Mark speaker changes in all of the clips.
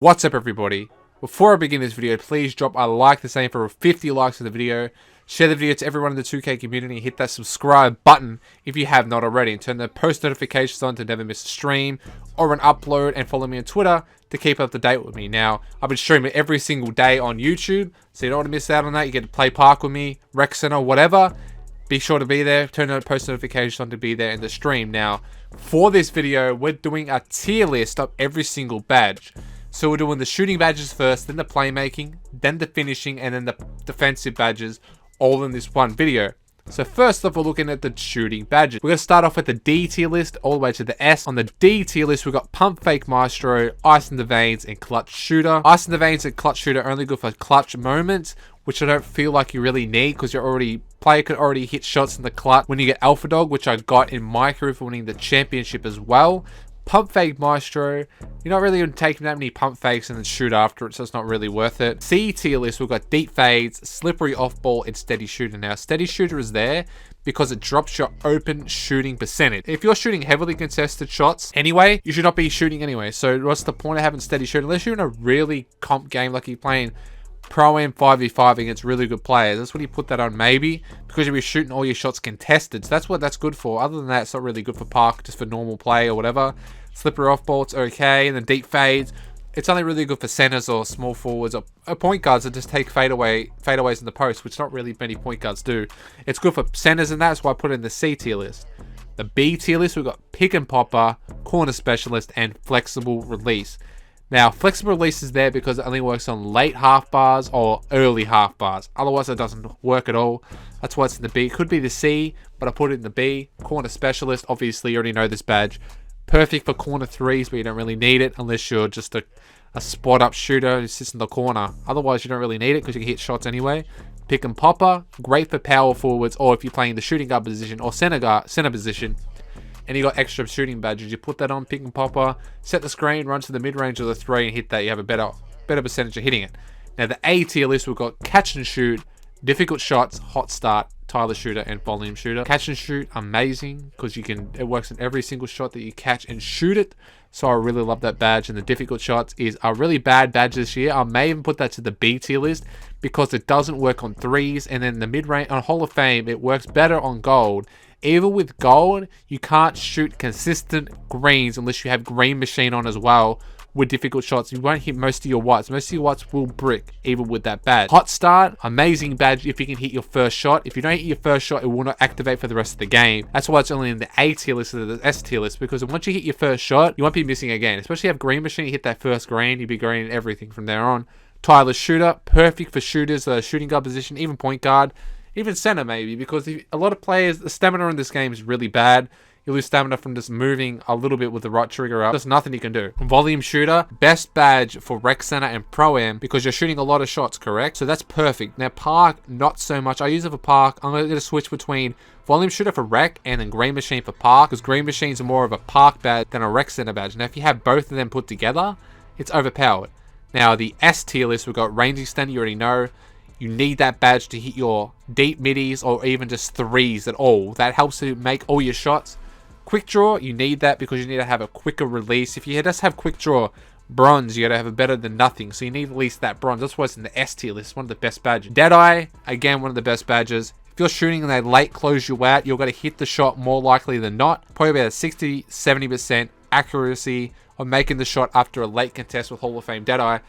Speaker 1: What's up everybody? Before I begin this video, please drop a like, the same for 50 likes of the video. Share the video to everyone in the 2K community. Hit that subscribe button if you have not already. And turn the post notifications on to never miss a stream or an upload. And follow me on Twitter to keep up to date with me. Now, I've been streaming every single day on YouTube, so you don't want to miss out on that. You get to play Park with me, Rec Center, whatever. Be sure to be there. Turn the post notifications on to be there in the stream. Now, for this video, we're doing a tier list of every single badge. So we're doing the shooting badges first, then the playmaking, then the finishing, and then the defensive badges, all in this one video. So first off, we're looking at the shooting badges. We're going to start off with the D tier list all the way to the S. On the D tier list, we've got Pump Fake Maestro, Ice in the Veins, and Clutch Shooter. Ice in the Veins and Clutch Shooter are only good for clutch moments, which I don't feel like you really need because player could already hit shots in the clutch when you get Alpha Dog, which I got in my career for winning the championship as well. Pump Fake Maestro, you're not really going to take that many pump fakes and then shoot after it, so it's not really worth it. C tier list, we've got Deep Fades, Slippery Off Ball, and Steady Shooter. Now, Steady Shooter is there because it drops your open shooting percentage. If you're shooting heavily contested shots anyway, you should not be shooting anyway. So what's the point of having Steady Shooter? Unless you're in a really comp game like you're playing Pro-Am 5v5 against really good players. That's when you put that on, maybe, because you'll be shooting all your shots contested. So that's what that's good for. Other than that, it's not really good for Park, just for normal play or whatever. Slippery Off Ball, it's okay. And then Deep Fades, it's only really good for centers or small forwards or point guards that just take fadeaways in the post, which not really many point guards do. It's good for centers, and that's why I put it in the C tier list. The B tier list, we've got Pick and Popper, Corner Specialist, and Flexible Release. Now, Flexible Release is there because it only works on late half bars or early half bars. Otherwise, it doesn't work at all. That's why it's in the B. It could be the C, but I put it in the B. Corner Specialist, obviously, you already know this badge. Perfect for corner threes, but you don't really need it unless you're just a spot-up shooter who sits in the corner. Otherwise, you don't really need it because you can hit shots anyway. Pick and Popper, great for power forwards, or if you're playing the shooting guard position or center position, and you got extra shooting badges, you put that on Pick and Popper, set the screen, run to the mid-range of the three, and hit that. You have a better percentage of hitting it. Now, the A tier list, we've got Catch and Shoot, Difficult Shots, Hot Start, Tyler Shooter, and Volume Shooter. Catch and Shoot, amazing, because it works in every single shot that you catch and shoot it. So I really love that badge. And the Difficult Shots is a really bad badge this year. I may even put that to the B tier list because it doesn't work on threes. And then the mid-range on Hall of Fame, it works better on gold. Even with gold, you can't shoot consistent greens unless you have Green Machine on as well. With difficult shots, you won't hit most of your whites. Most of your whites will brick, even with that badge. Hot Start, amazing badge if you can hit your first shot. If you don't hit your first shot, it will not activate for the rest of the game. That's why it's only in the A tier list or the S tier list, because once you hit your first shot, you won't be missing again. Especially if you have Green Machine, you hit that first green, you'll be greening everything from there on. Tyler Shooter, perfect for shooters, shooting guard position, even point guard, even center maybe, because a lot of players, the stamina in this game is really bad. You lose stamina from just moving a little bit with the right trigger up. There's nothing you can do. Volume Shooter, best badge for Rec Center and Pro-Am because you're shooting a lot of shots, correct? So that's perfect. Now, Park, not so much. I use it for Park. I'm going to switch between Volume Shooter for Rec and then Green Machine for Park because Green Machines are more of a Park badge than a Rec Center badge. Now, if you have both of them put together, it's overpowered. Now, the S tier list, we've got Range Extender, you already know. You need that badge to hit your deep middies or even just threes at all. That helps you make all your shots. Quick Draw, you need that because you need to have a quicker release. If you just have Quick Draw Bronze, you got to have a better than nothing. So you need at least that Bronze. That's why it's in the S tier list. One of the best badges. Deadeye, again, one of the best badges. If you're shooting and they late close you out, you're going to hit the shot more likely than not. Probably about a 60-70% accuracy on making the shot after a late contest with Hall of Fame Deadeye.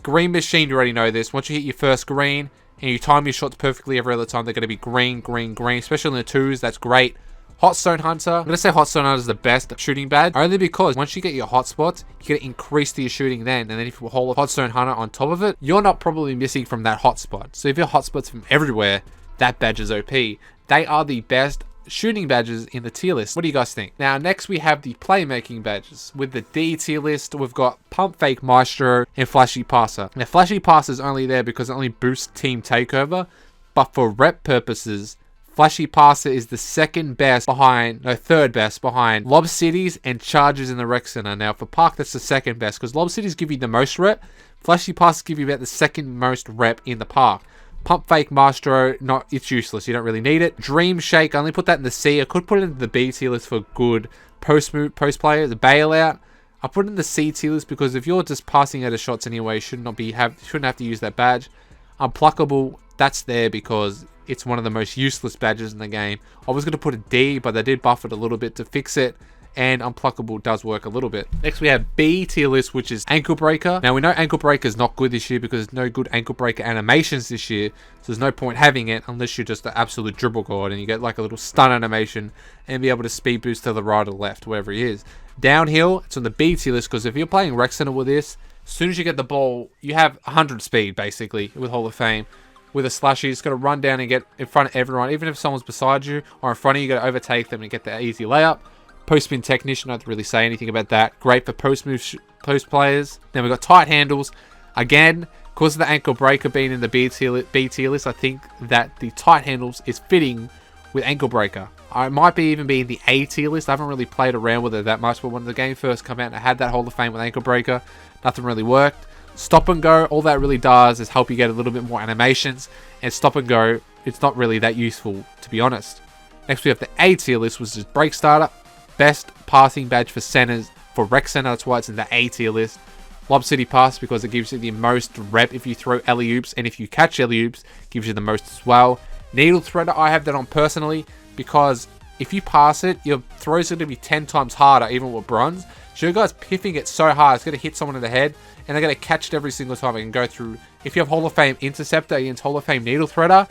Speaker 1: Green Machine, you already know this. Once you hit your first green and you time your shots perfectly every other time, they're going to be green, green, green. Especially in the twos, that's great. Hot Stone Hunter. I'm going to say Hot Stone Hunter is the best shooting badge. Only because once you get your hotspots, you get to increase your shooting then. And then if you hold Hot Stone Hunter on top of it, you're not probably missing from that hotspot. So if your hotspots from everywhere, that badge is OP. They are the best shooting badges in the tier list. What do you guys think? Now, next we have the playmaking badges. With the D tier list, we've got Pump Fake Maestro and Flashy Passer. Now, Flashy Passer is only there because it only boosts team takeover. But for rep purposes, Flashy Passer is the third best behind Lob Cities and Chargers in the Rec Center. Now, for Park, that's the second best because Lob Cities give you the most rep. Flashy Passer give you about the second most rep in the Park. Pump Fake Maestro, it's useless. You don't really need it. Dream Shake, I only put that in the C. I could put it in the B tier list for good post play. The Bailout, I put it in the C tier list because if you're just passing out of shots anyway, shouldn't have to use that badge. Unpluckable, that's there because it's one of the most useless badges in the game. I was going to put a D, but they did buff it a little bit to fix it. And Unpluckable does work a little bit. Next we have B tier list, which is Ankle Breaker. Now we know Ankle Breaker is not good this year because there's no good Ankle Breaker animations this year. So there's no point having it unless you're just an absolute dribble god and you get like a little stun animation and be able to speed boost to the right or left, wherever he is. Downhill, it's on the B tier list because if you're playing Rec Center with this, as soon as you get the ball, you have 100 speed basically with Hall of Fame. With a slushy, it's got to run down and get in front of everyone. Even if someone's beside you or in front of you, you got to overtake them and get that easy layup. Post spin technician, I don't really say anything about that. Great for post players. Then we've got tight handles. Again, because of the Ankle Breaker being in the B tier list, I think that the tight handles is fitting with Ankle Breaker. I might be even be in the A tier list. I haven't really played around with it that much, but when the game first came out and I had that Hall of Fame with Ankle Breaker, nothing really worked. Stop and go, all that really does is help you get a little bit more animations, and stop and go, it's not really that useful, to be honest. Next we have the A tier list, which is Break Starter. Best passing badge for centers for Rec Center, that's why it's in the A tier list. Lob City Pass because it gives you the most rep if you throw alley-oops, and if you catch alley-oops, gives you the most as well. Needle Threader, I have that on personally because if you pass it, your throws are going to be 10 times harder even with bronze. So your guy's piffing it so hard, it's going to hit someone in the head, and they're going to catch it every single time. It can go through. If you have Hall of Fame Interceptor against Hall of Fame Needle Threader,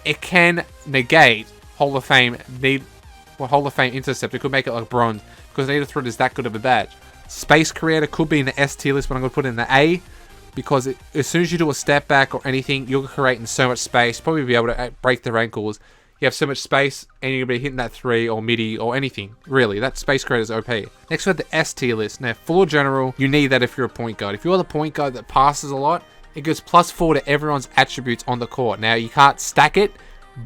Speaker 1: it can negate Hall of Fame Interceptor. It could make it like bronze because Needle Threader is that good of a badge. Space Creator could be in the S tier list, but I'm going to put it in the A because as soon as you do a step back or anything, you're creating so much space. Probably be able to break their ankles. You have so much space and you're going to be hitting that 3 or midi or anything. Really, that Space Creator is OP. Next we have the S tier list. Now, Floor General, you need that if you're a point guard. If you're the point guard that passes a lot, it gives +4 to everyone's attributes on the court. Now, you can't stack it,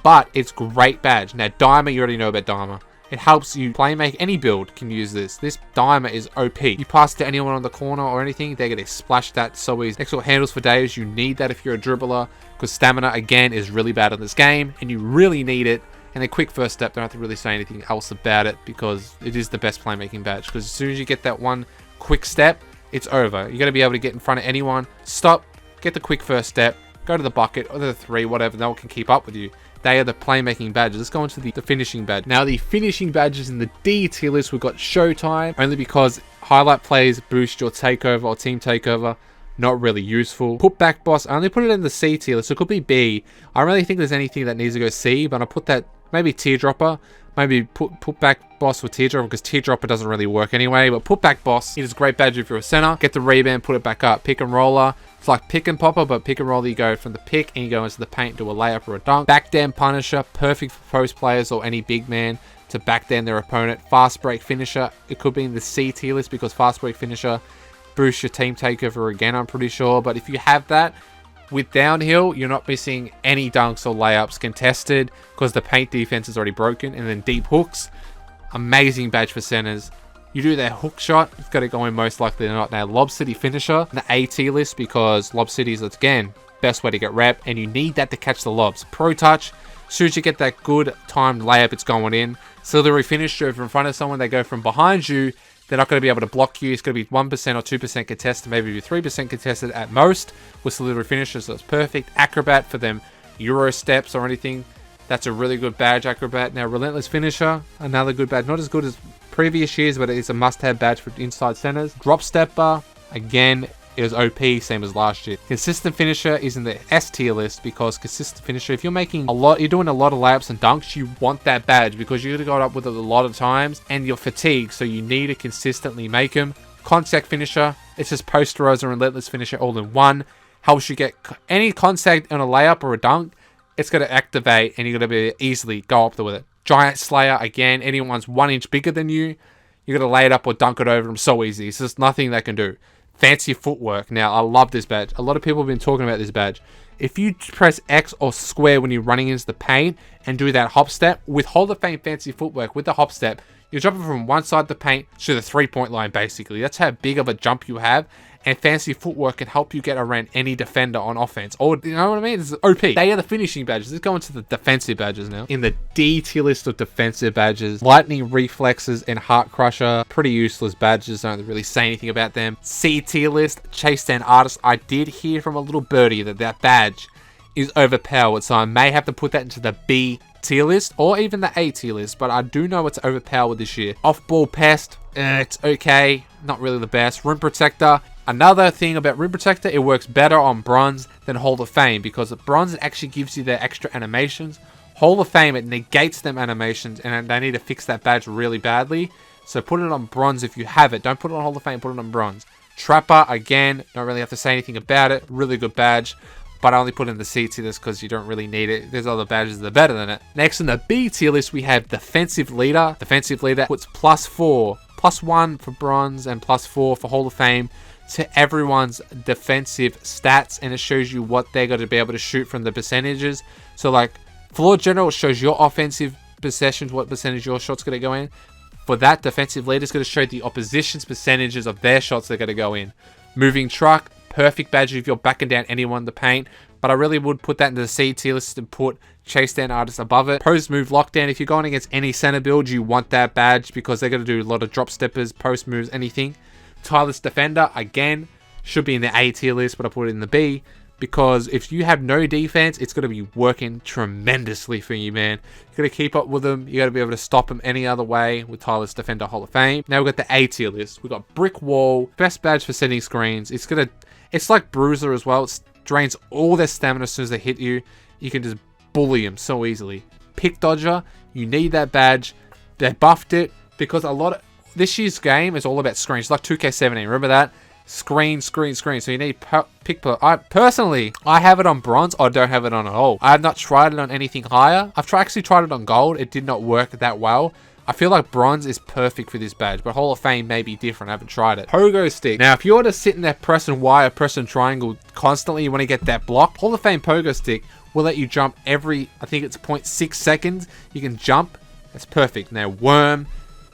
Speaker 1: but it's great badge. Now, Dimer, you already know about Dimer. It helps you play make. Any build can use this. This Dimer is OP. You pass to anyone on the corner or anything, they're going to splash that so easy. Next, handles for days. You need that if you're a dribbler because stamina, again, is really bad in this game and you really need it. And a quick first step, don't have to really say anything else about it because it is the best playmaking badge. Because as soon as you get that one quick step, it's over. You're going to be able to get in front of anyone, stop, get the quick first step, go to the bucket or the 3, whatever, no one can keep up with you. They are the playmaking badges. Let's go into the finishing badge. Now, the finishing badges in the D tier list, we've got Showtime, only because highlight plays boost your takeover or team takeover. Not really useful. Putback Boss, I only put it in the C tier list, so it could be B. I don't really think there's anything that needs to go C, but I'll put that, maybe Teardropper. Maybe Putback Boss with Teardropper, because Teardropper doesn't really work anyway. But Putback Boss, it is a great badge if you're a center. Get the rebound, put it back up. Pick and roller. It's like pick and popper, but pick and roller, you go from the pick and you go into the paint, do a layup or a dunk. Backdown Punisher, perfect for post players or any big man to backdown their opponent. Fast break finisher, it could be in the C tier list because fast break finisher boosts your team takeover again, I'm pretty sure. But if you have that, with downhill, you're not missing any dunks or layups contested because the paint defense is already broken. And then deep hooks, amazing badge for centers. You do that hook shot, it's got to go in most likely than not. Now, Lob City finisher, the A tier list because Lob City is, again, best way to get rep. And you need that to catch the lobs. Pro touch, as soon as you get that good timed layup, it's going in. Auxiliary finisher, if you're in front of someone, they go from behind you. They're not going to be able to block you. It's going to be 1% or 2% contested, maybe 3% contested at most with auxiliary finishers, so it's perfect. Acrobat for them Euro steps or anything. That's a really good badge, Acrobat. Now, Relentless Finisher, another good badge. Not as good as previous years, but it's a must-have badge for inside centers. Drop Stepper, again, it was OP, same as last year. Consistent Finisher is in the S tier list because Consistent Finisher, if you're making a lot, you're doing a lot of layups and dunks, you want that badge because you're going to go up with it a lot of times and you're fatigued, so you need to consistently make them. Contact Finisher, it's just Posterizer and Relentless Finisher all in one. Helps you get any contact on a layup or a dunk, it's going to activate and you're going to be easily go up there with it. Giant Slayer, again, anyone's 1 inch bigger than you, you're going to lay it up or dunk it over them so easy. It's just nothing they can do. Fancy Footwork. Now, I love this badge. A lot of people have been talking about this badge. If you press X or square when you're running into the paint and do that hop step, with Hall of Fame Fancy Footwork, with the hop step, you're jumping from one side of the paint to the 3-point line, basically. That's how big of a jump you have. and fancy footwork can help you get around any defender on offense. Or, you know what I mean? This is OP. They are the finishing badges. Let's go into the defensive badges now. In the D tier list of defensive badges, Lightning Reflexes and Heart Crusher, pretty useless badges. Don't really say anything about them. C tier list, Chase Down Artist. I did hear from a little birdie that badge is overpowered, so I may have to put that into the B tier list or even the A tier list, but I do know it's overpowered this year. Off-ball pest, it's okay, not really the best. Rim Protector. Another thing about Rim Protector, it works better on Bronze than Hall of Fame, because at Bronze it actually gives you their extra animations. Hall of Fame, it negates them animations, and they need to fix that badge really badly. So put it on Bronze if you have it. Don't put it on Hall of Fame, put it on Bronze. Trapper, again, don't really have to say anything about it. Really good badge, but I only put it in the C tier list because you don't really need it. There's other badges that are better than it. Next in the B tier list, we have Defensive Leader. Defensive Leader puts +4, +1 for Bronze and +4 for Hall of Fame to everyone's defensive stats, and it shows you what they're going to be able to shoot from the percentages. So like Floor General shows your offensive possessions, what percentage your shot's going to go in. For that, Defensive Leader is going to show the opposition's percentages of their shots they're going to go in. Moving Truck, perfect badge if you're backing down anyone in the paint, but I really would put that into the C tier list and put Chase Down Artist above it. Post Move Lockdown, if you're going against any center build, you want that badge because they're going to do a lot of drop steppers, post moves, anything. Tireless Defender, again, should be in the A tier list, but I put it in the B, because if you have no defense, it's going to be working tremendously for you, man. You got to keep up with them. You got to be able to stop them any other way with Tireless Defender Hall of Fame. Now we've got the A tier list. We've got Brick Wall, best badge for setting screens. It's like Bruiser as well. It drains all their stamina as soon as they hit you. You can just bully them so easily. Pick Dodger, you need that badge. They buffed it because this year's game is all about screens. It's like 2K17. Remember that? Screen. So you need pick. Personally, I have it on Bronze. I don't have it on at all. I have not tried it on anything higher. I've actually tried it on Gold. It did not work that well. I feel like Bronze is perfect for this badge, but Hall of Fame may be different. I haven't tried it. Pogo Stick. Now, if you're just sitting there pressing Y or pressing triangle constantly, you want to get that block, Hall of Fame Pogo Stick will let you jump every, I think it's 0.6 seconds. You can jump. That's perfect. Now, Worm.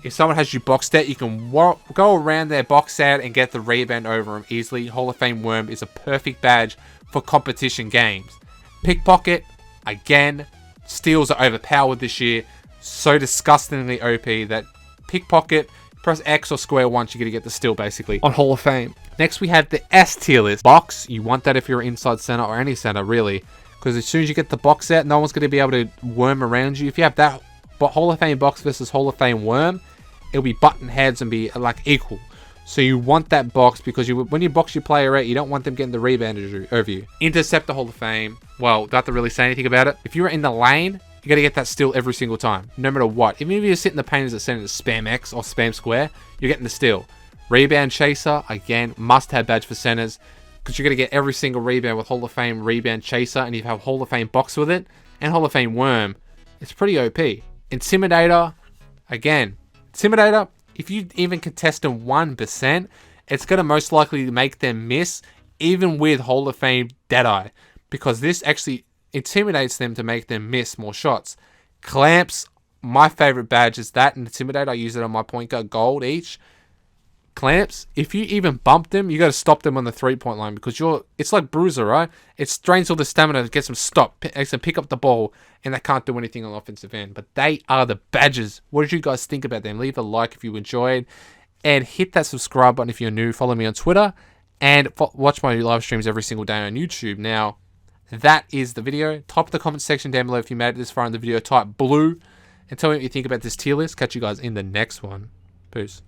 Speaker 1: If someone has you boxed out, you can go around their box out and get the rebound over them easily. Hall of Fame Worm is a perfect badge for competition games. Pickpocket, again, steals are overpowered this year. So disgustingly OP that Pickpocket, press X or square once, you're going to get the steal basically on Hall of Fame. Next we have the S tier list. Box, you want that if you're inside center or any center really. Because as soon as you get the box out, no one's going to be able to worm around you. If you have that Hall of Fame box versus Hall of Fame worm, it'll be button heads and be like equal. So you want that box because when you box your player out, you don't want them getting the rebound over you. Interceptor Hall of Fame, well, don't have to really say anything about it. If you're in the lane, you got to get that steal every single time, no matter what. Even if you sit in the paint as a center to spam X or spam square, you're getting the steal. Rebound Chaser, again, must-have badge for centers because you're going to get every single rebound with Hall of Fame Rebound Chaser, and if you have Hall of Fame box with it and Hall of Fame Worm, it's pretty OP. Intimidator, again, Intimidator, if you even contest them 1%, it's going to most likely make them miss, even with Hall of Fame Deadeye, because this actually intimidates them to make them miss more shots. Clamps, my favorite badge is that, and Intimidate, I use it on my point guard, gold each. Clamps, if you even bump them, you got to stop them on the 3-point line because it's like Bruiser, right? It strains all the stamina to get them stopped, makes them pick up the ball, and they can't do anything on the offensive end. But they are the badges. What did you guys think about them? Leave a like if you enjoyed, and hit that subscribe button if you're new. Follow me on Twitter, and watch my live streams every single day on YouTube. Now, that is the video. Type in the comment section down below if you made it this far in the video. Type blue, and tell me what you think about this tier list. Catch you guys in the next one. Peace.